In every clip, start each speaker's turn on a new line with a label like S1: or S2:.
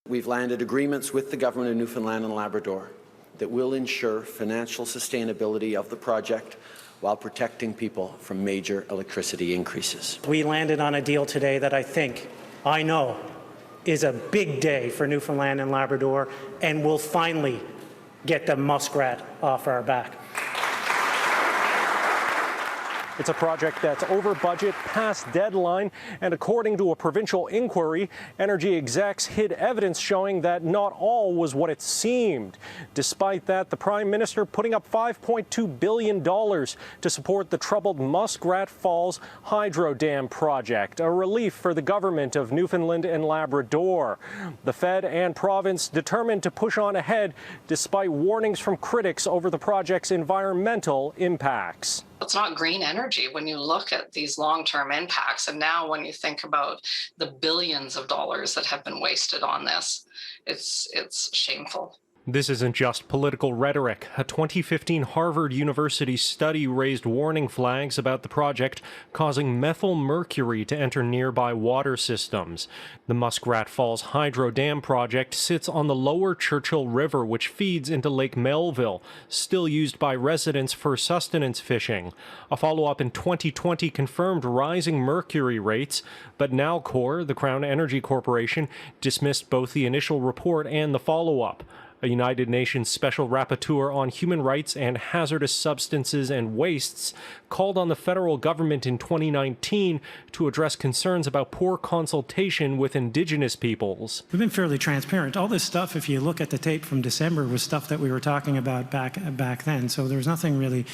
S1: We've landed agreements with the Government of Newfoundland and Labrador that will ensure financial sustainability of the project while protecting people from major electricity increases.
S2: We landed on a deal today that I know, is a big day for Newfoundland and Labrador, and will finally get the Muskrat off our back.
S3: It's a project that's over budget, past deadline, and according to a provincial inquiry, energy execs hid evidence showing that not all was what it seemed. Despite that, the Prime Minister putting up $5.2 billion to support the troubled Muskrat Falls Hydro Dam project, a relief for the government of Newfoundland and Labrador. The Fed and province determined to push on ahead despite warnings from critics over the project's environmental impacts.
S4: It's not green energy when you look at these long-term impacts. And now when you think about the billions of dollars that have been wasted on this, it's shameful.
S3: This isn't just political rhetoric. A 2015 Harvard University study raised warning flags about the project causing methylmercury to enter nearby water systems. The Muskrat Falls Hydro Dam project sits on the lower Churchill River, which feeds into Lake Melville, still used by residents for sustenance fishing. A follow-up in 2020 confirmed rising mercury rates, but Nalcor, the Crown Energy Corporation, dismissed both the initial report and the follow-up. A United Nations Special Rapporteur on Human Rights and Hazardous Substances and Wastes called on the federal government in 2019 to address concerns about poor consultation with Indigenous peoples.
S2: We've been fairly transparent. All this stuff, if you look at the tape from December, was stuff that we were talking about back then. So there was nothing really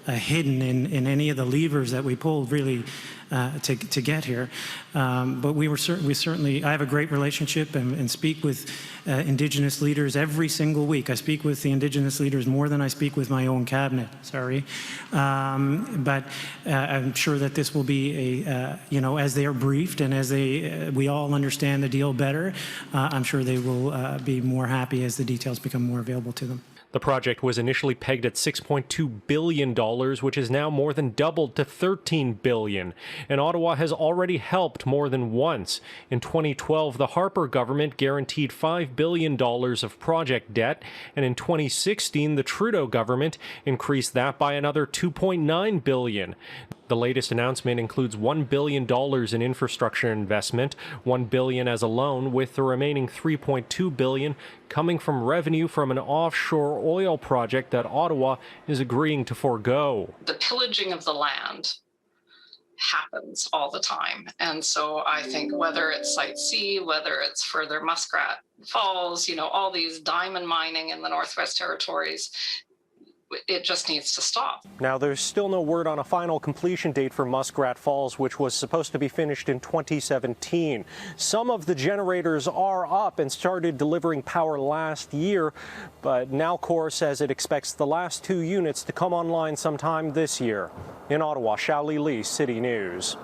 S2: hidden in any of the levers that we pulled really to get here. But we certainly, I have a great relationship and speak with Indigenous leaders every single week. I speak with the Indigenous leaders more than I speak with my own cabinet, sorry. But I'm sure that this will be as they are briefed and as we all understand the deal better, I'm sure they will be more happy as the details become more available to them.
S3: The project was initially pegged at $6.2 billion, which is now more than doubled to $13 billion. And Ottawa has already helped more than once. In 2012, the Harper government guaranteed $5 billion of project debt, and in 2016, the Trudeau government increased that by another $2.9 billion. The latest announcement includes $1 billion in infrastructure investment, $1 billion as a loan, with the remaining $3.2 billion coming from revenue from an offshore oil project that Ottawa is agreeing to forego.
S4: The pillaging of the land happens all the time. And so I think whether it's Site C, whether it's further Muskrat Falls, all these diamond mining in the Northwest Territories, it just needs to stop.
S3: Now, there's still no word on a final completion date for Muskrat Falls, which was supposed to be finished in 2017. Some of the generators are up and started delivering power last year, but Nalcor says it expects the last 2 units to come online sometime this year. In Ottawa, Xiaoli Li, City News.